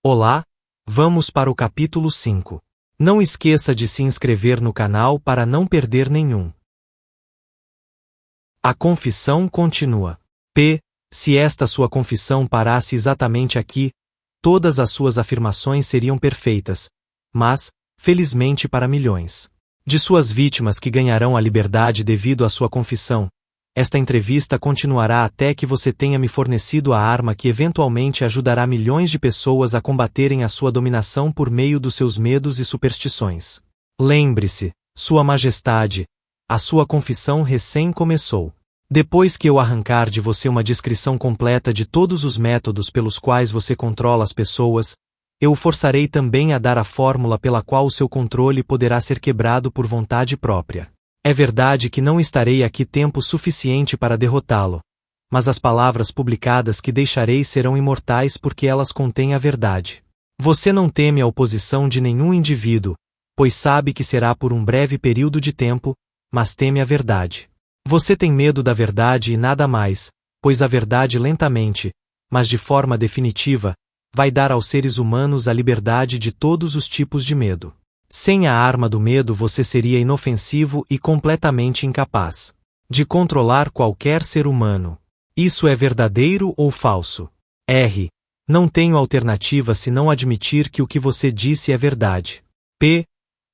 Olá, vamos para o capítulo 5. Não esqueça de se inscrever no canal para não perder nenhum. A confissão continua. Se esta sua confissão parasse exatamente aqui, todas as suas afirmações seriam perfeitas, mas, felizmente para milhões de suas vítimas que ganharão a liberdade devido à sua confissão, esta entrevista continuará até que você tenha me fornecido a arma que eventualmente ajudará milhões de pessoas a combaterem a sua dominação por meio dos seus medos e superstições. Lembre-se, Sua Majestade, a sua confissão recém começou. Depois que eu arrancar de você uma descrição completa de todos os métodos pelos quais você controla as pessoas, eu o forçarei também a dar a fórmula pela qual o seu controle poderá ser quebrado por vontade própria. É verdade que não estarei aqui tempo suficiente para derrotá-lo, mas as palavras publicadas que deixarei serão imortais porque elas contêm a verdade. Você não teme a oposição de nenhum indivíduo, pois sabe que será por um breve período de tempo, mas teme a verdade. Você tem medo da verdade e nada mais, pois a verdade lentamente, mas de forma definitiva, vai dar aos seres humanos a liberdade de todos os tipos de medo. Sem a arma do medo você seria inofensivo e completamente incapaz de controlar qualquer ser humano. Isso é verdadeiro ou falso? Não tenho alternativa senão admitir que o que você disse é verdade.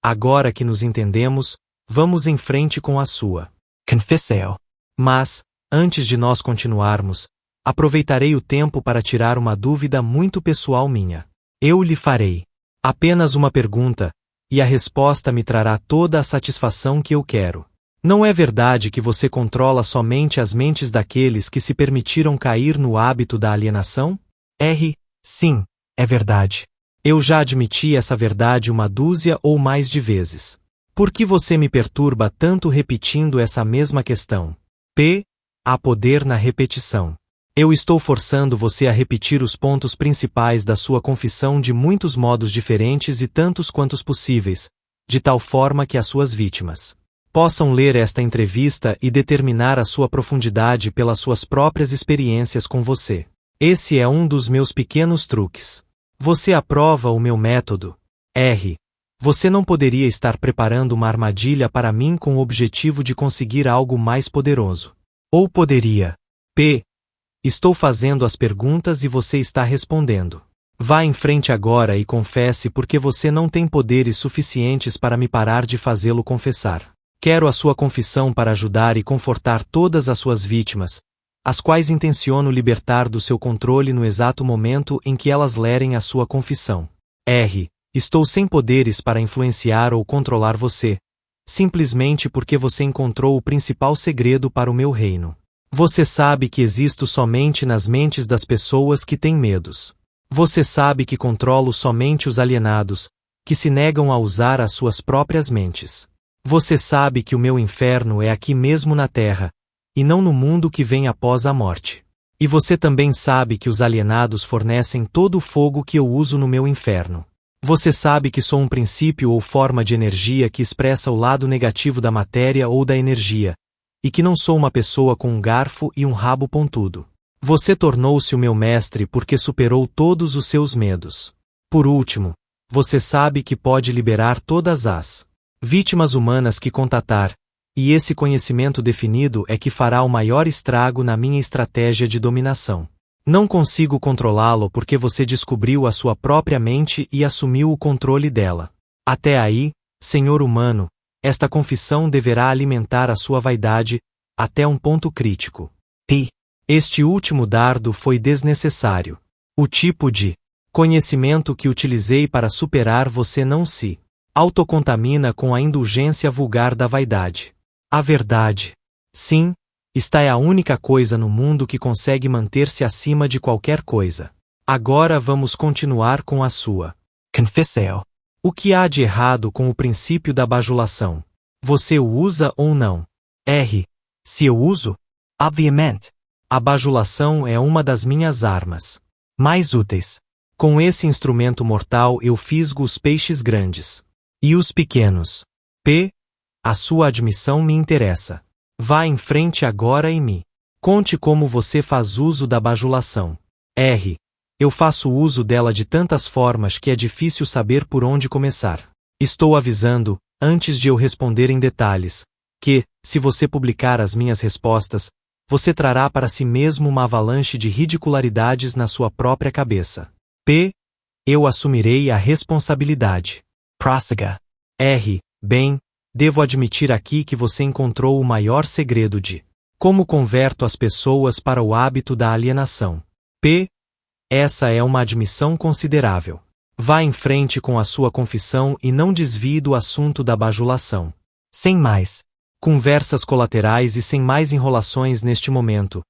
Agora que nos entendemos, vamos em frente com a sua confissão. Mas, antes de nós continuarmos, aproveitarei o tempo para tirar uma dúvida muito pessoal minha. Eu lhe farei apenas uma pergunta, e a resposta me trará toda a satisfação que eu quero. Não é verdade que você controla somente as mentes daqueles que se permitiram cair no hábito da alienação? Sim, é verdade. Eu já admiti essa verdade uma dúzia ou mais de vezes. Por que você me perturba tanto repetindo essa mesma questão? Há poder na repetição. Eu estou forçando você a repetir os pontos principais da sua confissão de muitos modos diferentes e tantos quantos possíveis, de tal forma que as suas vítimas possam ler esta entrevista e determinar a sua profundidade pelas suas próprias experiências com você. Esse é um dos meus pequenos truques. Você aprova o meu método? Você não poderia estar preparando uma armadilha para mim com o objetivo de conseguir algo mais poderoso. Ou poderia? Estou fazendo as perguntas e você está respondendo. Vá em frente agora e confesse porque você não tem poderes suficientes para me parar de fazê-lo confessar. Quero a sua confissão para ajudar e confortar todas as suas vítimas, as quais intenciono libertar do seu controle no exato momento em que elas lerem a sua confissão. Estou sem poderes para influenciar ou controlar você, simplesmente porque você encontrou o principal segredo para o meu reino. Você sabe que existo somente nas mentes das pessoas que têm medos. Você sabe que controlo somente os alienados, que se negam a usar as suas próprias mentes. Você sabe que o meu inferno é aqui mesmo na Terra, e não no mundo que vem após a morte. E você também sabe que os alienados fornecem todo o fogo que eu uso no meu inferno. Você sabe que sou um princípio ou forma de energia que expressa o lado negativo da matéria ou da energia, e que não sou uma pessoa com um garfo e um rabo pontudo. Você tornou-se o meu mestre porque superou todos os seus medos. Por último, você sabe que pode liberar todas as vítimas humanas que contatar, e esse conhecimento definido é que fará o maior estrago na minha estratégia de dominação. Não consigo controlá-lo porque você descobriu a sua própria mente e assumiu o controle dela. Até aí, senhor humano, esta confissão deverá alimentar a sua vaidade, até um ponto crítico. Este último dardo foi desnecessário. O tipo de conhecimento que utilizei para superar você não se autocontamina com a indulgência vulgar da vaidade. A verdade, sim, esta é a única coisa no mundo que consegue manter-se acima de qualquer coisa. Agora vamos continuar com a sua confissão. O que há de errado com o princípio da bajulação? Você o usa ou não? Se eu uso? Obviamente. A bajulação é uma das minhas armas mais úteis. Com esse instrumento mortal eu fisgo os peixes grandes e os pequenos. A sua admissão me interessa. Vá em frente agora e me conte como você faz uso da bajulação. Eu faço uso dela de tantas formas que é difícil saber por onde começar. Estou avisando, antes de eu responder em detalhes, que, se você publicar as minhas respostas, você trará para si mesmo uma avalanche de ridicularidades na sua própria cabeça. P. Eu assumirei a responsabilidade. Prósiga. R. Bem, devo admitir aqui que você encontrou o maior segredo de como converto as pessoas para o hábito da alienação. P. Essa é uma admissão considerável. Vá em frente com a sua confissão e não desvie do assunto da bajulação. Sem mais conversas colaterais e sem mais enrolações neste momento,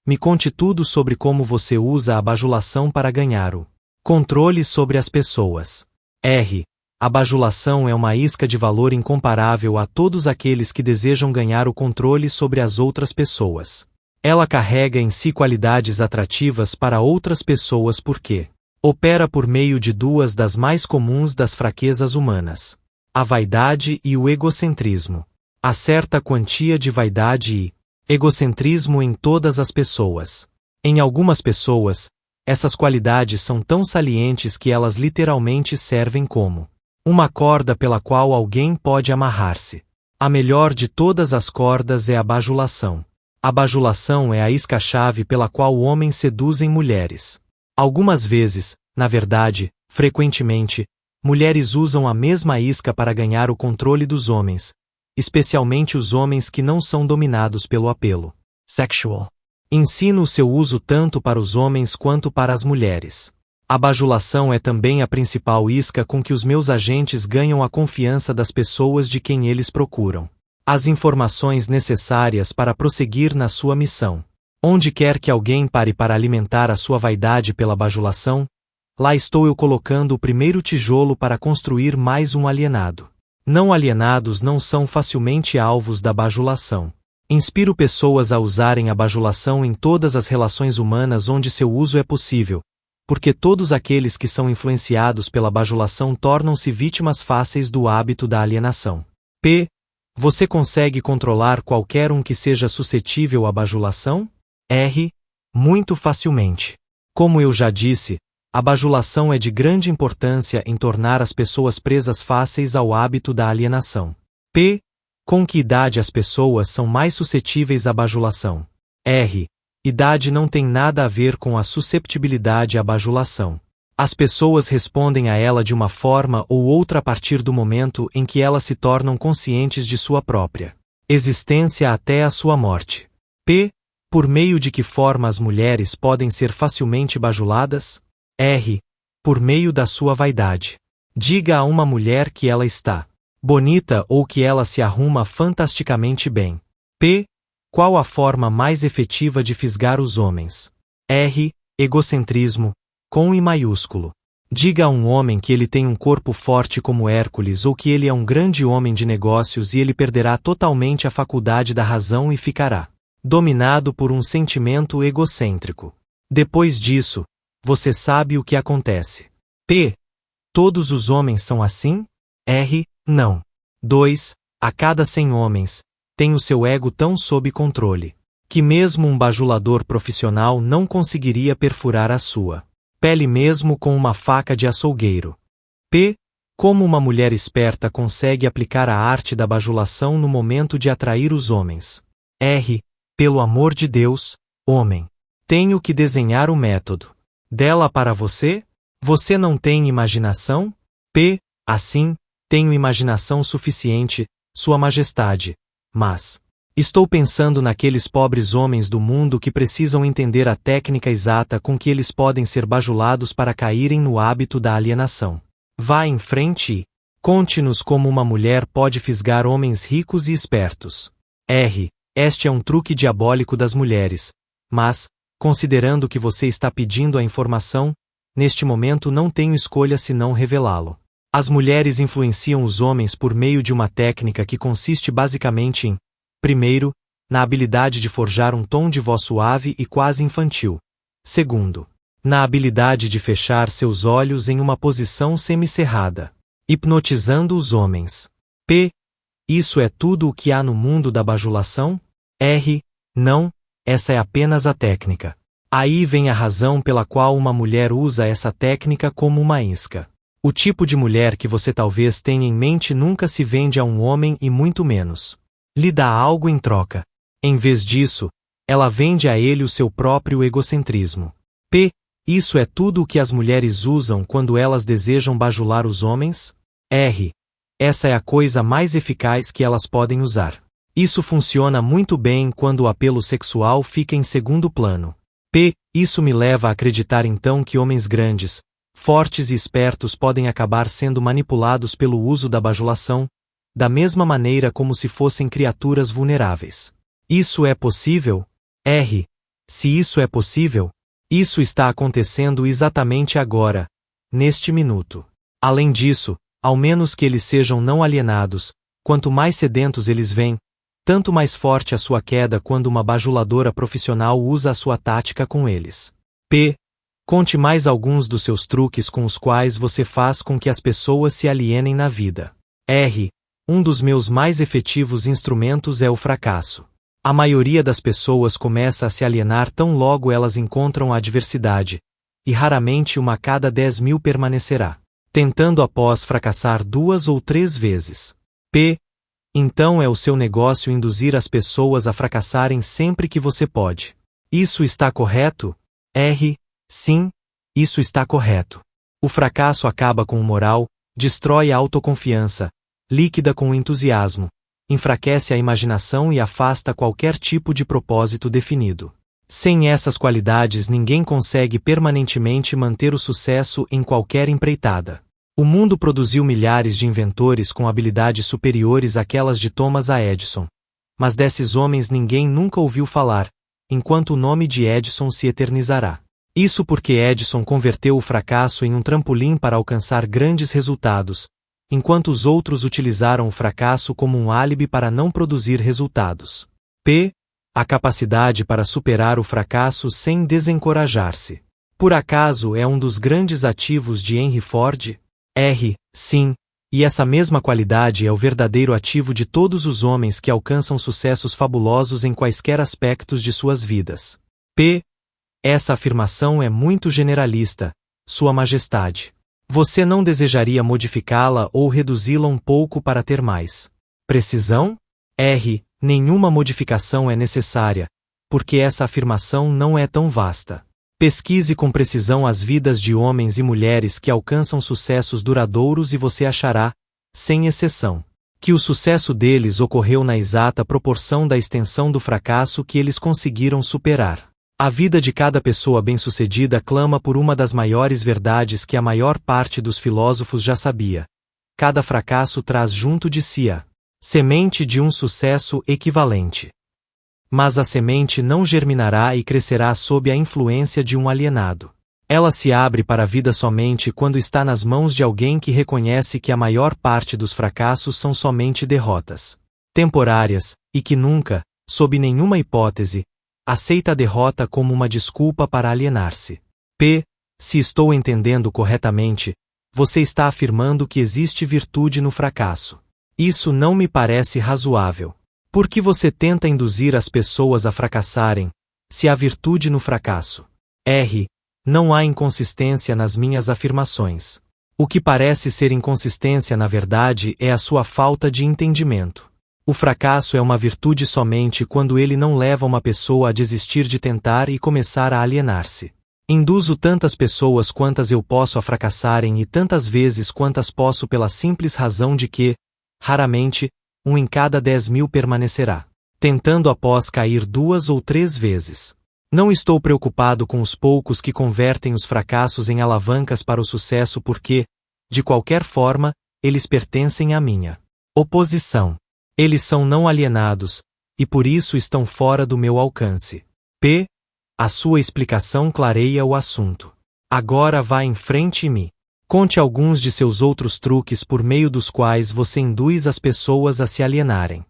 me conte tudo sobre como você usa a bajulação para ganhar o controle sobre as pessoas. R. A bajulação é uma isca de valor incomparável a todos aqueles que desejam ganhar o controle sobre as outras pessoas. Ela carrega em si qualidades atrativas para outras pessoas porque opera por meio de duas das mais comuns das fraquezas humanas: a vaidade e o egocentrismo. Há certa quantia de vaidade e egocentrismo em todas as pessoas. Em algumas pessoas, essas qualidades são tão salientes que elas literalmente servem como uma corda pela qual alguém pode amarrar-se. A melhor de todas as cordas é a bajulação. A bajulação é a isca-chave pela qual homens seduzem mulheres. Algumas vezes, na verdade, frequentemente, mulheres usam a mesma isca para ganhar o controle dos homens, especialmente os homens que não são dominados pelo apelo sexual. Ensino o seu uso tanto para os homens quanto para as mulheres. A bajulação é também a principal isca com que os meus agentes ganham a confiança das pessoas de quem eles procuram as informações necessárias para prosseguir na sua missão. Onde quer que alguém pare para alimentar a sua vaidade pela bajulação, lá estou eu colocando o primeiro tijolo para construir mais um alienado. Não alienados não são facilmente alvos da bajulação. Inspiro pessoas a usarem a bajulação em todas as relações humanas onde seu uso é possível, porque todos aqueles que são influenciados pela bajulação tornam-se vítimas fáceis do hábito da alienação. P. Você consegue controlar qualquer um que seja suscetível à bajulação? R. Muito facilmente. Como eu já disse, a bajulação é de grande importância em tornar as pessoas presas fáceis ao hábito da alienação. P. Com que idade as pessoas são mais suscetíveis à bajulação? R. Idade não tem nada a ver com a susceptibilidade à bajulação. As pessoas respondem a ela de uma forma ou outra a partir do momento em que elas se tornam conscientes de sua própria existência até a sua morte. P. Por meio de que forma as mulheres podem ser facilmente bajuladas? R. Por meio da sua vaidade. Diga a uma mulher que ela está bonita ou que ela se arruma fantasticamente bem. P. Qual a forma mais efetiva de fisgar os homens? R. Egocentrismo, com I maiúsculo. Diga a um homem que ele tem um corpo forte como Hércules ou que ele é um grande homem de negócios e ele perderá totalmente a faculdade da razão e ficará dominado por um sentimento egocêntrico. Depois disso, você sabe o que acontece. P. Todos os homens são assim? R. Não. 2. A cada 100 homens, tem o seu ego tão sob controle, que mesmo um bajulador profissional não conseguiria perfurar a sua pele mesmo com uma faca de açougueiro. P. Como uma mulher esperta consegue aplicar a arte da bajulação no momento de atrair os homens? R. Pelo amor de Deus, homem. Tenho que desenhar o método dela para você? Você não tem imaginação? P. Assim, tenho imaginação suficiente, Sua Majestade, mas estou pensando naqueles pobres homens do mundo que precisam entender a técnica exata com que eles podem ser bajulados para caírem no hábito da alienação. Vá em frente e conte-nos como uma mulher pode fisgar homens ricos e espertos. R. Este é um truque diabólico das mulheres, mas, considerando que você está pedindo a informação, neste momento não tenho escolha senão revelá-lo. As mulheres influenciam os homens por meio de uma técnica que consiste basicamente em: primeiro, na habilidade de forjar um tom de voz suave e quase infantil. Segundo, na habilidade de fechar seus olhos em uma posição semicerrada, hipnotizando os homens. P. Isso é tudo o que há no mundo da bajulação? R. Não, essa é apenas a técnica. Aí vem a razão pela qual uma mulher usa essa técnica como uma isca. O tipo de mulher que você talvez tenha em mente nunca se vende a um homem e muito menos lhe dá algo em troca. Em vez disso, ela vende a ele o seu próprio egocentrismo. Isso é tudo o que as mulheres usam quando elas desejam bajular os homens? Essa é a coisa mais eficaz que elas podem usar. Isso funciona muito bem quando o apelo sexual fica em segundo plano. Isso me leva a acreditar então que homens grandes, fortes e espertos podem acabar sendo manipulados pelo uso da bajulação, da mesma maneira como se fossem criaturas vulneráveis. Isso é possível? Se isso é possível, isso está acontecendo exatamente agora, neste minuto. Além disso, ao menos que eles sejam não alienados, quanto mais sedentos eles vêm, tanto mais forte a sua queda quando uma bajuladora profissional usa a sua tática com eles. Conte mais alguns dos seus truques com os quais você faz com que as pessoas se alienem na vida. Um dos meus mais efetivos instrumentos é o fracasso. A maioria das pessoas começa a se alienar tão logo elas encontram a adversidade, e raramente uma a cada 10.000 permanecerá, tentando após fracassar 2 ou 3 vezes. Então é o seu negócio induzir as pessoas a fracassarem sempre que você pode. Isso está correto? Sim, isso está correto. O fracasso acaba com o moral, destrói a autoconfiança, líquida com o entusiasmo, enfraquece a imaginação e afasta qualquer tipo de propósito definido. Sem essas qualidades ninguém consegue permanentemente manter o sucesso em qualquer empreitada. O mundo produziu milhares de inventores com habilidades superiores àquelas de Thomas A. Edison. Mas desses homens ninguém nunca ouviu falar, enquanto o nome de Edison se eternizará. Isso porque Edison converteu o fracasso em um trampolim para alcançar grandes resultados, enquanto os outros utilizaram o fracasso como um álibi para não produzir resultados. A capacidade para superar o fracasso sem desencorajar-se. Por acaso é um dos grandes ativos de Henry Ford? Sim, e essa mesma qualidade é o verdadeiro ativo de todos os homens que alcançam sucessos fabulosos em quaisquer aspectos de suas vidas. Essa afirmação é muito generalista, Sua Majestade. Você não desejaria modificá-la ou reduzi-la um pouco para ter mais precisão? Nenhuma modificação é necessária, porque essa afirmação não é tão vasta. Pesquise com precisão as vidas de homens e mulheres que alcançam sucessos duradouros e você achará, sem exceção, que o sucesso deles ocorreu na exata proporção da extensão do fracasso que eles conseguiram superar. A vida de cada pessoa bem-sucedida clama por uma das maiores verdades que a maior parte dos filósofos já sabia. Cada fracasso traz junto de si a semente de um sucesso equivalente. Mas a semente não germinará e crescerá sob a influência de um alienado. Ela se abre para a vida somente quando está nas mãos de alguém que reconhece que a maior parte dos fracassos são somente derrotas temporárias, e que nunca, sob nenhuma hipótese, aceita a derrota como uma desculpa para alienar-se. Se estou entendendo corretamente, você está afirmando que existe virtude no fracasso. Isso não me parece razoável. Por que você tenta induzir as pessoas a fracassarem, se há virtude no fracasso? Não há inconsistência nas minhas afirmações. O que parece ser inconsistência na verdade é a sua falta de entendimento. O fracasso é uma virtude somente quando ele não leva uma pessoa a desistir de tentar e começar a alienar-se. Induzo tantas pessoas quantas eu posso a fracassarem e tantas vezes quantas posso pela simples razão de que, raramente, um em cada 10.000 permanecerá, tentando após cair 2 ou 3 vezes. Não estou preocupado com os poucos que convertem os fracassos em alavancas para o sucesso porque, de qualquer forma, eles pertencem à minha oposição. Eles são não alienados, e por isso estão fora do meu alcance. A sua explicação clareia o assunto. Agora vá em frente e me conte alguns de seus outros truques por meio dos quais você induz as pessoas a se alienarem.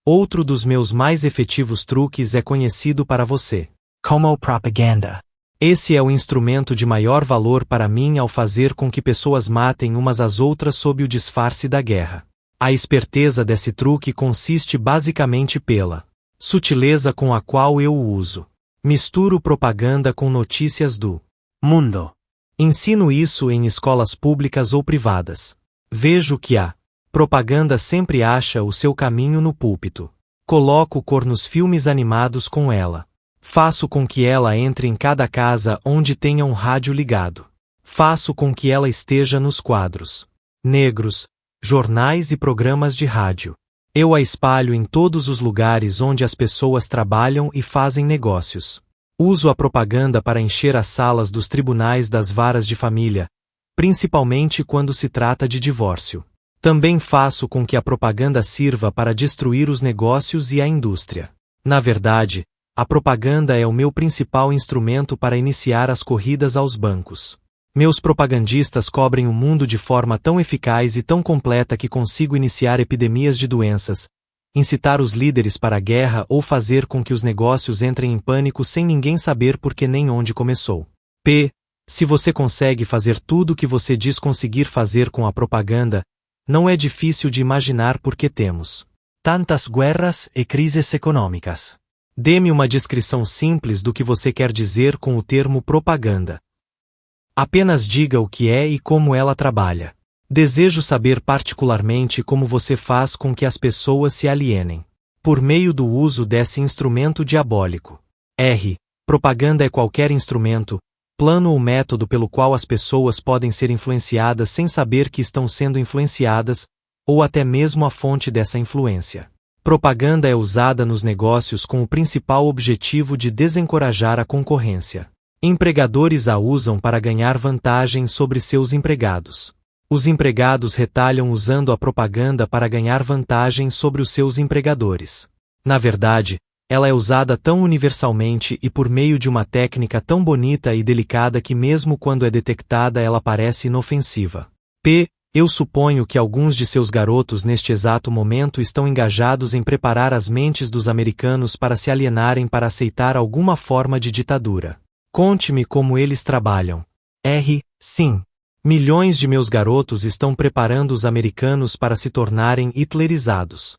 Outro dos meus mais efetivos truques é conhecido para você como propaganda. Esse é o instrumento de maior valor para mim ao fazer com que pessoas matem umas às outras sob o disfarce da guerra. A esperteza desse truque consiste basicamente pela sutileza com a qual eu o uso. Misturo propaganda com notícias do mundo. Ensino isso em escolas públicas ou privadas. Vejo que a propaganda sempre acha o seu caminho no púlpito. Coloco cor nos filmes animados com ela. Faço com que ela entre em cada casa onde tenha um rádio ligado. Faço com que ela esteja nos quadros negros, jornais e programas de rádio. Eu a espalho em todos os lugares onde as pessoas trabalham e fazem negócios. Uso a propaganda para encher as salas dos tribunais das varas de família, principalmente quando se trata de divórcio. Também faço com que a propaganda sirva para destruir os negócios e a indústria. Na verdade, a propaganda é o meu principal instrumento para iniciar as corridas aos bancos. Meus propagandistas cobrem o mundo de forma tão eficaz e tão completa que consigo iniciar epidemias de doenças, incitar os líderes para a guerra ou fazer com que os negócios entrem em pânico sem ninguém saber por que nem onde começou. Se você consegue fazer tudo o que você diz conseguir fazer com a propaganda, não é difícil de imaginar por que temos tantas guerras e crises econômicas. Dê-me uma descrição simples do que você quer dizer com o termo propaganda. Apenas diga o que é e como ela trabalha. Desejo saber particularmente como você faz com que as pessoas se alienem por meio do uso desse instrumento diabólico. Propaganda é qualquer instrumento, plano ou método pelo qual as pessoas podem ser influenciadas sem saber que estão sendo influenciadas, ou até mesmo a fonte dessa influência. Propaganda é usada nos negócios com o principal objetivo de desencorajar a concorrência. Empregadores a usam para ganhar vantagem sobre seus empregados. Os empregados retalham usando a propaganda para ganhar vantagem sobre os seus empregadores. Na verdade, ela é usada tão universalmente e por meio de uma técnica tão bonita e delicada que mesmo quando é detectada ela parece inofensiva. Eu suponho que alguns de seus garotos neste exato momento estão engajados em preparar as mentes dos americanos para se alienarem para aceitar alguma forma de ditadura. Conte-me como eles trabalham. Sim. Milhões de meus garotos estão preparando os americanos para se tornarem hitlerizados.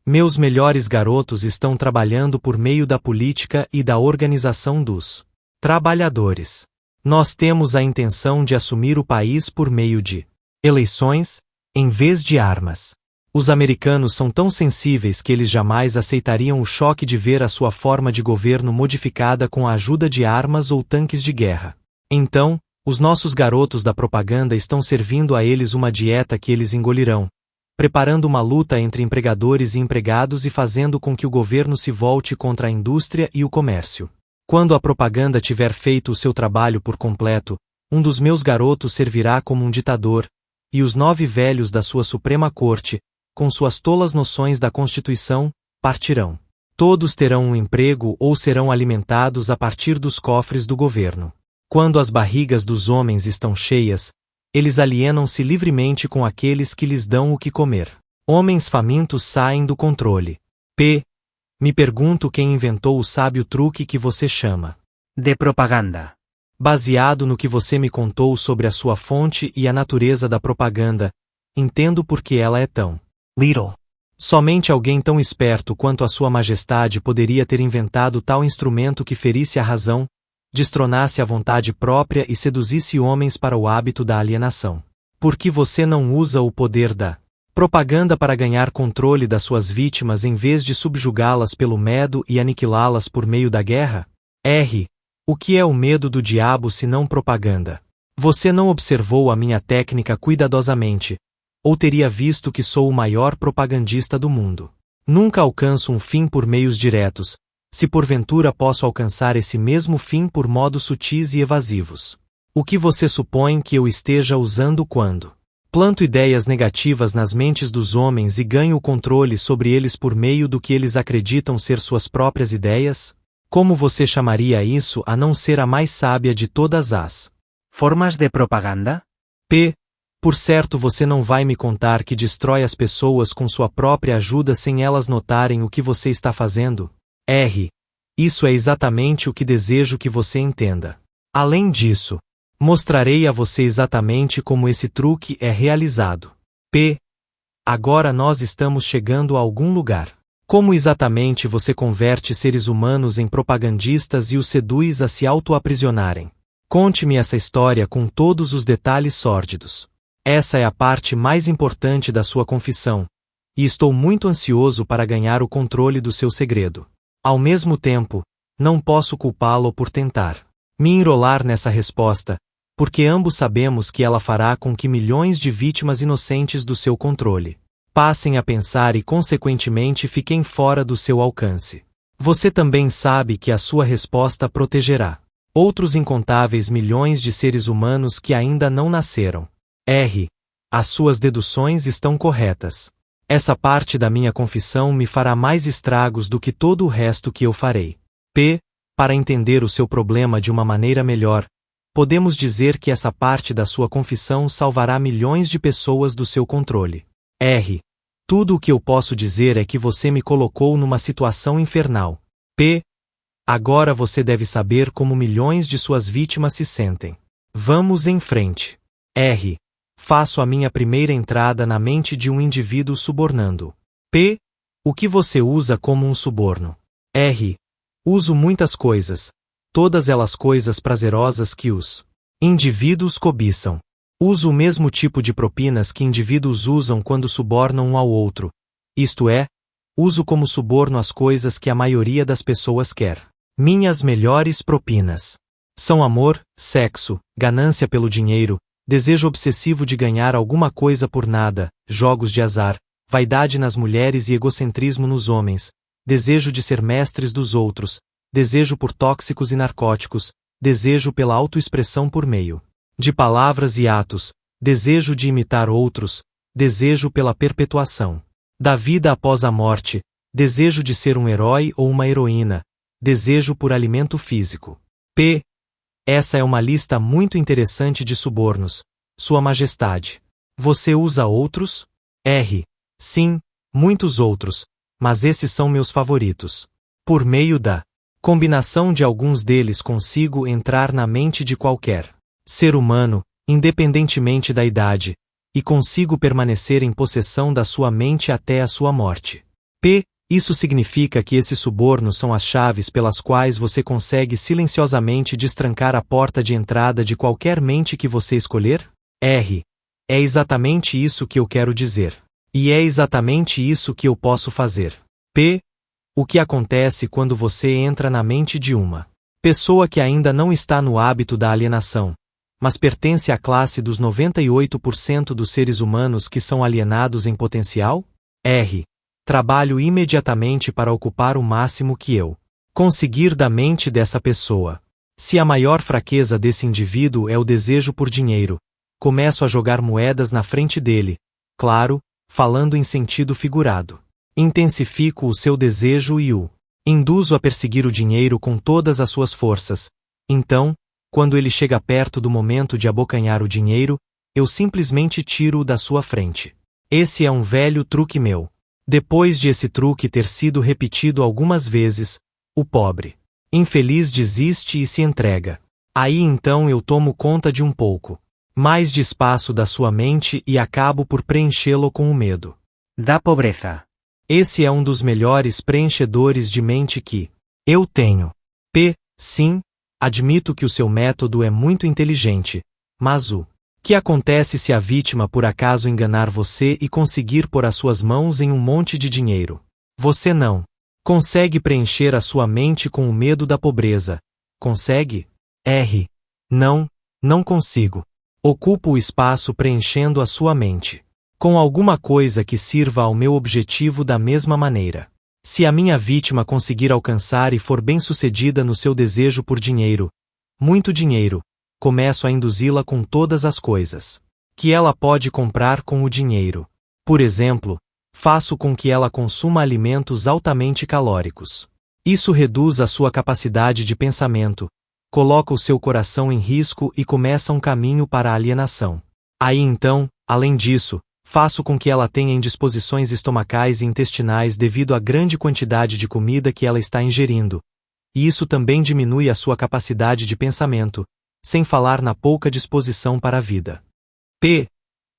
Meus melhores garotos estão trabalhando por meio da política e da organização dos trabalhadores. Nós temos a intenção de assumir o país por meio de eleições, em vez de armas. Os americanos são tão sensíveis que eles jamais aceitariam o choque de ver a sua forma de governo modificada com a ajuda de armas ou tanques de guerra. Então, os nossos garotos da propaganda estão servindo a eles uma dieta que eles engolirão, preparando uma luta entre empregadores e empregados e fazendo com que o governo se volte contra a indústria e o comércio. Quando a propaganda tiver feito o seu trabalho por completo, um dos meus garotos servirá como um ditador, e os 9 velhos da sua Suprema Corte, com suas tolas noções da Constituição, partirão. Todos terão um emprego ou serão alimentados a partir dos cofres do governo. Quando as barrigas dos homens estão cheias, eles alienam-se livremente com aqueles que lhes dão o que comer. Homens famintos saem do controle. Me pergunto quem inventou o sábio truque que você chama de propaganda. Baseado no que você me contou sobre a sua fonte e a natureza da propaganda, entendo por que ela é tão little. Somente alguém tão esperto quanto a Sua Majestade poderia ter inventado tal instrumento que ferisse a razão, destronasse a vontade própria e seduzisse homens para o hábito da alienação. Por que você não usa o poder da propaganda para ganhar controle das suas vítimas em vez de subjugá-las pelo medo e aniquilá-las por meio da guerra? O que é o medo do diabo se não propaganda? Você não observou a minha técnica cuidadosamente, ou teria visto que sou o maior propagandista do mundo. Nunca alcanço um fim por meios diretos, se porventura posso alcançar esse mesmo fim por modos sutis e evasivos. O que você supõe que eu esteja usando quando planto ideias negativas nas mentes dos homens e ganho o controle sobre eles por meio do que eles acreditam ser suas próprias ideias? Como você chamaria isso a não ser a mais sábia de todas as formas de propaganda? Por certo você não vai me contar que destrói as pessoas com sua própria ajuda sem elas notarem o que você está fazendo? Isso é exatamente o que desejo que você entenda. Além disso, mostrarei a você exatamente como esse truque é realizado. Agora nós estamos chegando a algum lugar. Como exatamente você converte seres humanos em propagandistas e os seduz a se auto-aprisionarem? Conte-me essa história com todos os detalhes sórdidos. Essa é a parte mais importante da sua confissão, e estou muito ansioso para ganhar o controle do seu segredo. Ao mesmo tempo, não posso culpá-lo por tentar me enrolar nessa resposta, porque ambos sabemos que ela fará com que milhões de vítimas inocentes do seu controle passem a pensar e consequentemente fiquem fora do seu alcance. Você também sabe que a sua resposta protegerá outros incontáveis milhões de seres humanos que ainda não nasceram. As suas deduções estão corretas. Essa parte da minha confissão me fará mais estragos do que todo o resto que eu farei. Para entender o seu problema de uma maneira melhor, podemos dizer que essa parte da sua confissão salvará milhões de pessoas do seu controle. Tudo o que eu posso dizer é que você me colocou numa situação infernal. Agora você deve saber como milhões de suas vítimas se sentem. Vamos em frente. Faço a minha primeira entrada na mente de um indivíduo subornando. O que você usa como um suborno? Uso muitas coisas, todas elas coisas prazerosas que os indivíduos cobiçam. Uso o mesmo tipo de propinas que indivíduos usam quando subornam um ao outro, isto é, uso como suborno as coisas que a maioria das pessoas quer. Minhas melhores propinas são amor, sexo, ganância pelo dinheiro, desejo obsessivo de ganhar alguma coisa por nada, jogos de azar, vaidade nas mulheres e egocentrismo nos homens, desejo de ser mestres dos outros, desejo por tóxicos e narcóticos, desejo pela autoexpressão por meio de palavras e atos, desejo de imitar outros, desejo pela perpetuação da vida após a morte, desejo de ser um herói ou uma heroína, desejo por alimento físico. Essa é uma lista muito interessante de subornos, Sua Majestade. Você usa outros? Sim, muitos outros, mas esses são meus favoritos. Por meio da combinação de alguns deles consigo entrar na mente de qualquer ser humano, independentemente da idade, e consigo permanecer em possessão da sua mente até a sua morte. Isso significa que esses subornos são as chaves pelas quais você consegue silenciosamente destrancar a porta de entrada de qualquer mente que você escolher? É exatamente isso que eu quero dizer. E é exatamente isso que eu posso fazer. O que acontece quando você entra na mente de uma pessoa que ainda não está no hábito da alienação, mas pertence à classe dos 98% dos seres humanos que são alienados em potencial? Trabalho imediatamente para ocupar o máximo que eu conseguir da mente dessa pessoa. Se a maior fraqueza desse indivíduo é o desejo por dinheiro, começo a jogar moedas na frente dele, claro, falando em sentido figurado. Intensifico o seu desejo e o induzo a perseguir o dinheiro com todas as suas forças. Então, quando ele chega perto do momento de abocanhar o dinheiro, eu simplesmente tiro-o da sua frente. Esse é um velho truque meu. Depois de esse truque ter sido repetido algumas vezes, o pobre infeliz desiste e se entrega. Aí então eu tomo conta de um pouco mais de espaço da sua mente e acabo por preenchê-lo com o medo Da pobreza. Esse é um dos melhores preenchedores de mente que eu tenho. Sim, admito que o seu método é muito inteligente, mas o que acontece se a vítima por acaso enganar você e conseguir pôr as suas mãos em um monte de dinheiro? Você não consegue preencher a sua mente com o medo da pobreza. Consegue? Não consigo. Ocupo o espaço preenchendo a sua mente com alguma coisa que sirva ao meu objetivo da mesma maneira. Se a minha vítima conseguir alcançar e for bem-sucedida no seu desejo por dinheiro, muito dinheiro, começo a induzi-la com todas as coisas que ela pode comprar com o dinheiro. Por exemplo, faço com que ela consuma alimentos altamente calóricos. Isso reduz a sua capacidade de pensamento, coloca o seu coração em risco e começa um caminho para a alienação. Aí então, além disso, faço com que ela tenha indisposições estomacais e intestinais devido à grande quantidade de comida que ela está ingerindo. E isso também diminui a sua capacidade de pensamento, sem falar na pouca disposição para a vida.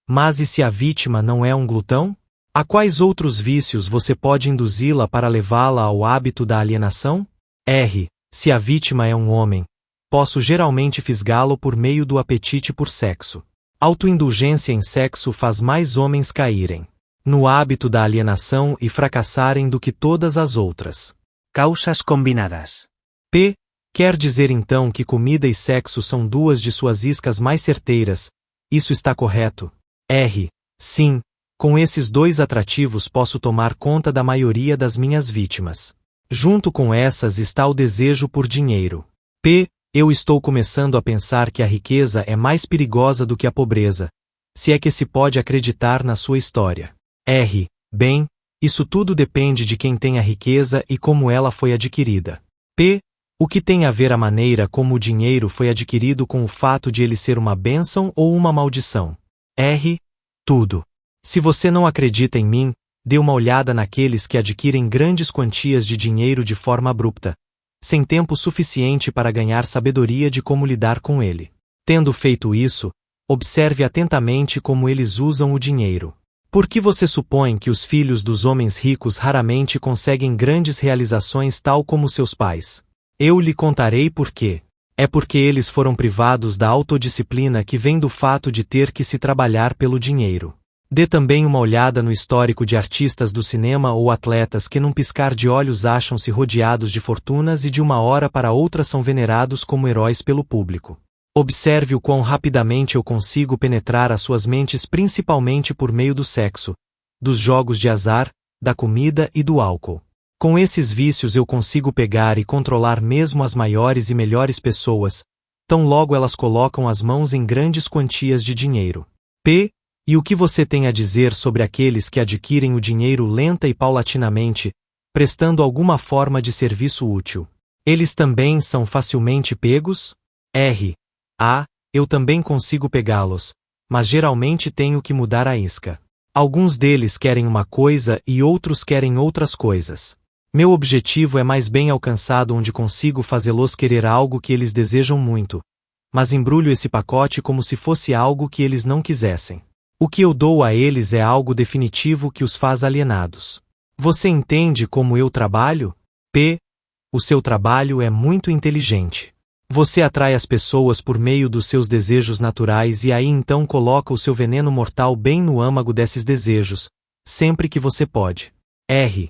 Mas e se a vítima não é um glutão? A quais outros vícios você pode induzi-la para levá-la ao hábito da alienação? R. Se a vítima é um homem, posso geralmente fisgá-lo por meio do apetite por sexo. Autoindulgência em sexo faz mais homens caírem no hábito da alienação e fracassarem do que todas as outras. Causas combinadas. P. Quer dizer então que comida e sexo são duas de suas iscas mais certeiras? Isso está correto? R. Sim, com esses dois atrativos posso tomar conta da maioria das minhas vítimas. Junto com essas está o desejo por dinheiro. P. Eu estou começando a pensar que a riqueza é mais perigosa do que a pobreza, se é que se pode acreditar na sua história. R. Bem, isso tudo depende de quem tem a riqueza e como ela foi adquirida. P. O que tem a ver a maneira como o dinheiro foi adquirido com o fato de ele ser uma bênção ou uma maldição? R. Tudo. Se você não acredita em mim, dê uma olhada naqueles que adquirem grandes quantias de dinheiro de forma abrupta, sem tempo suficiente para ganhar sabedoria de como lidar com ele. Tendo feito isso, observe atentamente como eles usam o dinheiro. Por que você supõe que os filhos dos homens ricos raramente conseguem grandes realizações tal como seus pais? Eu lhe contarei por quê. É porque eles foram privados da autodisciplina que vem do fato de ter que se trabalhar pelo dinheiro. Dê também uma olhada no histórico de artistas do cinema ou atletas que num piscar de olhos acham-se rodeados de fortunas e de uma hora para outra são venerados como heróis pelo público. Observe o quão rapidamente eu consigo penetrar as suas mentes principalmente por meio do sexo, dos jogos de azar, da comida e do álcool. Com esses vícios eu consigo pegar e controlar mesmo as maiores e melhores pessoas, tão logo elas colocam as mãos em grandes quantias de dinheiro. P. E o que você tem a dizer sobre aqueles que adquirem o dinheiro lenta e paulatinamente, prestando alguma forma de serviço útil? Eles também são facilmente pegos? R. Eu também consigo pegá-los, mas geralmente tenho que mudar a isca. Alguns deles querem uma coisa e outros querem outras coisas. Meu objetivo é mais bem alcançado onde consigo fazê-los querer algo que eles desejam muito, mas embrulho esse pacote como se fosse algo que eles não quisessem. O que eu dou a eles é algo definitivo que os faz alienados. Você entende como eu trabalho? P. O seu trabalho é muito inteligente. Você atrai as pessoas por meio dos seus desejos naturais e aí então coloca o seu veneno mortal bem no âmago desses desejos, sempre que você pode. R.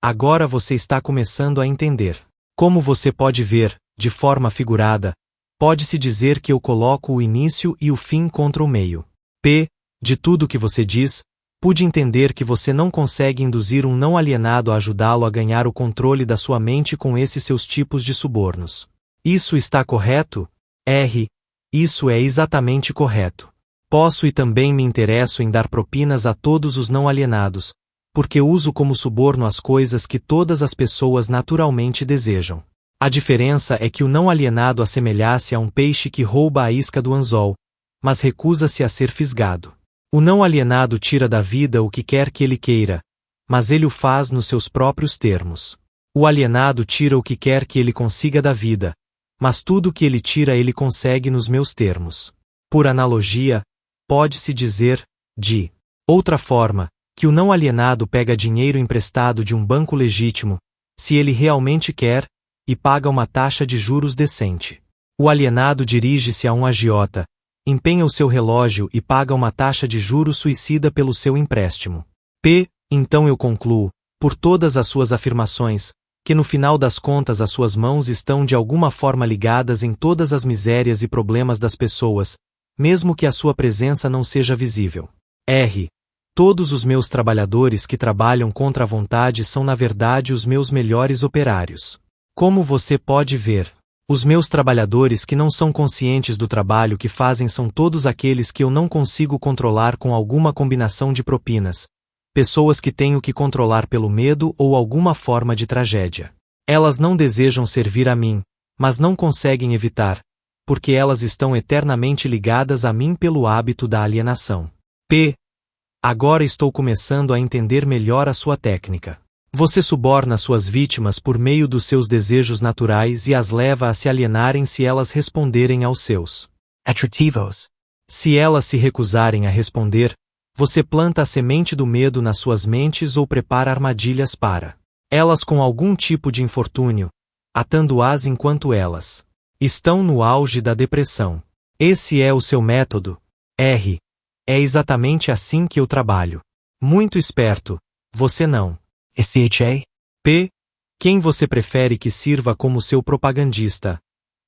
Agora você está começando a entender. Como você pode ver, de forma figurada, pode-se dizer que eu coloco o início e o fim contra o meio. P. De tudo o que você diz, pude entender que você não consegue induzir um não alienado a ajudá-lo a ganhar o controle da sua mente com esses seus tipos de subornos. Isso está correto? R. Isso é exatamente correto. Posso e também me interesso em dar propinas a todos os não alienados, porque uso como suborno as coisas que todas as pessoas naturalmente desejam. A diferença é que o não alienado assemelha-se a um peixe que rouba a isca do anzol, mas recusa-se a ser fisgado. O não alienado tira da vida o que quer que ele queira, mas ele o faz nos seus próprios termos. O alienado tira o que quer que ele consiga da vida, mas tudo o que ele tira ele consegue nos meus termos. Por analogia, pode-se dizer, de outra forma, que o não alienado pega dinheiro emprestado de um banco legítimo, se ele realmente quer, e paga uma taxa de juros decente. O alienado dirige-se a um agiota, empenha o seu relógio e paga uma taxa de juros suicida pelo seu empréstimo. P. Então eu concluo, por todas as suas afirmações, que no final das contas as suas mãos estão de alguma forma ligadas em todas as misérias e problemas das pessoas, mesmo que a sua presença não seja visível. R. Todos os meus trabalhadores que trabalham contra a vontade são na verdade os meus melhores operários. Como você pode ver, os meus trabalhadores que não são conscientes do trabalho que fazem são todos aqueles que eu não consigo controlar com alguma combinação de propinas, pessoas que tenho que controlar pelo medo ou alguma forma de tragédia. Elas não desejam servir a mim, mas não conseguem evitar, porque elas estão eternamente ligadas a mim pelo hábito da alienação. P. Agora estou começando a entender melhor a sua técnica. Você suborna suas vítimas por meio dos seus desejos naturais e as leva a se alienarem se elas responderem aos seus atrativos. Se elas se recusarem a responder, Você planta a semente do medo nas suas mentes ou prepara armadilhas para elas com algum tipo de infortúnio, atando-as enquanto elas estão no auge da depressão. Esse é o seu método? R. É exatamente assim que eu trabalho. Muito esperto. Você não. SHA? P. Quem você prefere que sirva como seu propagandista?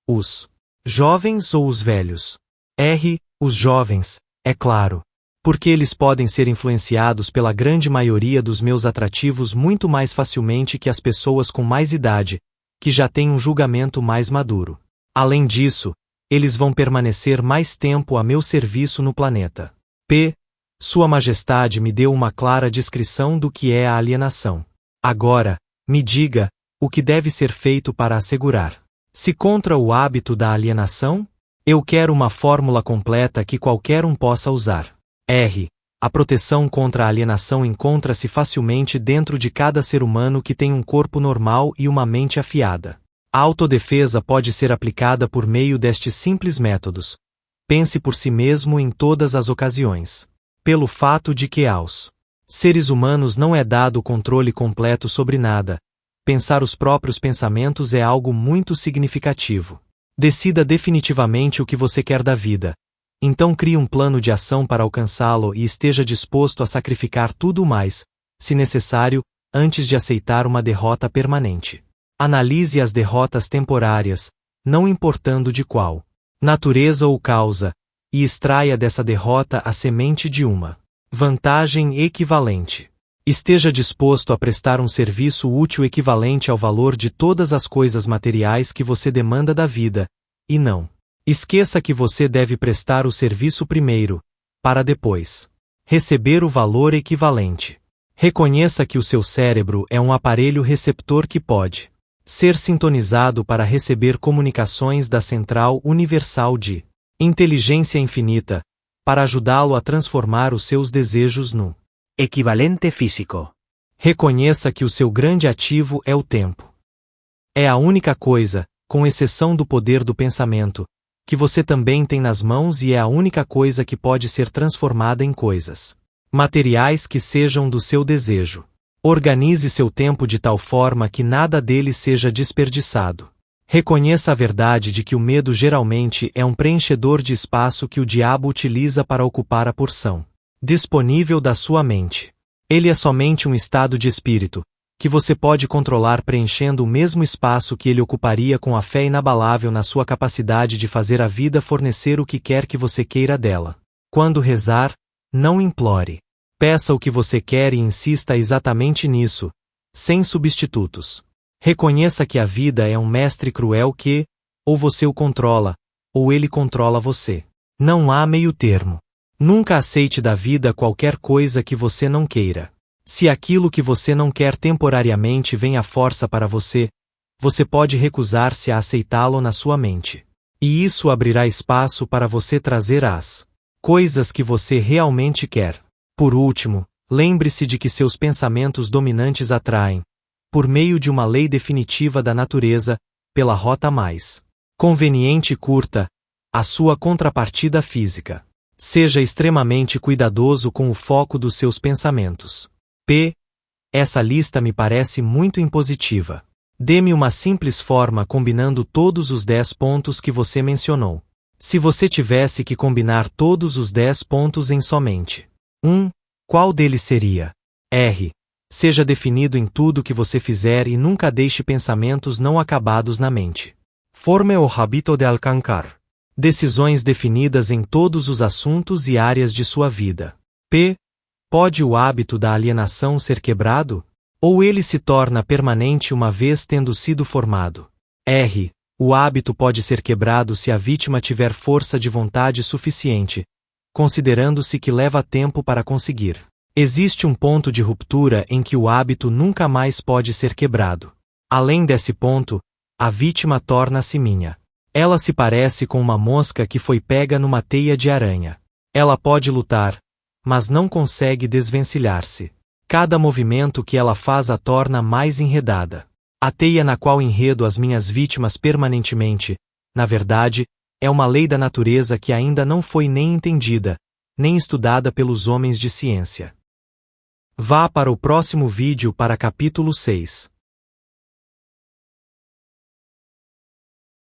Os jovens ou os velhos? R. Os jovens, é claro. Porque eles podem ser influenciados pela grande maioria dos meus atrativos muito mais facilmente que as pessoas com mais idade, que já têm um julgamento mais maduro. Além disso, eles vão permanecer mais tempo a meu serviço no planeta. P. Sua Majestade me deu uma clara descrição do que é a alienação. Agora, me diga, o que deve ser feito para assegurar? Se contra o hábito da alienação? Eu quero uma fórmula completa que qualquer um possa usar. R. A proteção contra a alienação encontra-se facilmente dentro de cada ser humano que tem um corpo normal e uma mente afiada. A autodefesa pode ser aplicada por meio destes simples métodos. Pense por si mesmo em todas as ocasiões. Pelo fato de que aos seres humanos não é dado o controle completo sobre nada, pensar os próprios pensamentos é algo muito significativo. Decida definitivamente o que você quer da vida. Então crie um plano de ação para alcançá-lo e esteja disposto a sacrificar tudo mais, se necessário, antes de aceitar uma derrota permanente. Analise as derrotas temporárias, não importando de qual natureza ou causa, e extraia dessa derrota a semente de uma vantagem equivalente. Esteja disposto a prestar um serviço útil equivalente ao valor de todas as coisas materiais que você demanda da vida, e não esqueça que você deve prestar o serviço primeiro, para depois receber o valor equivalente. Reconheça que o seu cérebro é um aparelho receptor que pode ser sintonizado para receber comunicações da Central Universal de Inteligência Infinita, para ajudá-lo a transformar os seus desejos no Equivalente físico. Reconheça que o seu grande ativo é o tempo. É a única coisa, com exceção do poder do pensamento, que você também tem nas mãos e é a única coisa que pode ser transformada em coisas materiais que sejam do seu desejo. Organize seu tempo de tal forma que nada dele seja desperdiçado. Reconheça a verdade de que o medo geralmente é um preenchedor de espaço que o diabo utiliza para ocupar a porção disponível da sua mente. Ele é somente um estado de espírito, que você pode controlar preenchendo o mesmo espaço que ele ocuparia com a fé inabalável na sua capacidade de fazer a vida fornecer o que quer que você queira dela. Quando rezar, não implore. Peça o que você quer e insista exatamente nisso, sem substitutos. Reconheça que a vida é um mestre cruel que, ou você o controla, ou ele controla você. Não há meio termo. Nunca aceite da vida qualquer coisa que você não queira. Se aquilo que você não quer temporariamente vem à força para você, você pode recusar-se a aceitá-lo na sua mente. E isso abrirá espaço para você trazer as coisas que você realmente quer. Por último, lembre-se de que seus pensamentos dominantes atraem, por meio de uma lei definitiva da natureza, pela rota mais conveniente e curta, a sua contrapartida física. Seja extremamente cuidadoso com o foco dos seus pensamentos. P. Essa lista me parece muito impositiva. Dê-me uma simples forma combinando todos os 10 pontos que você mencionou. Se você tivesse que combinar todos os 10 pontos em somente 1, qual deles seria? R. Seja definido em tudo que você fizer e nunca deixe pensamentos não acabados na mente. Forme o hábito de alcançar decisões definidas em todos os assuntos e áreas de sua vida. P. Pode o hábito da alienação ser quebrado? Ou ele se torna permanente uma vez tendo sido formado? R. O hábito pode ser quebrado se a vítima tiver força de vontade suficiente, considerando-se que leva tempo para conseguir. Existe um ponto de ruptura em que o hábito nunca mais pode ser quebrado. Além desse ponto, a vítima torna-se minha. Ela se parece com uma mosca que foi pega numa teia de aranha. Ela pode lutar, mas não consegue desvencilhar-se. Cada movimento que ela faz a torna mais enredada. A teia na qual enredo as minhas vítimas permanentemente, na verdade, é uma lei da natureza que ainda não foi nem entendida, nem estudada pelos homens de ciência. Vá para o próximo vídeo para capítulo 6.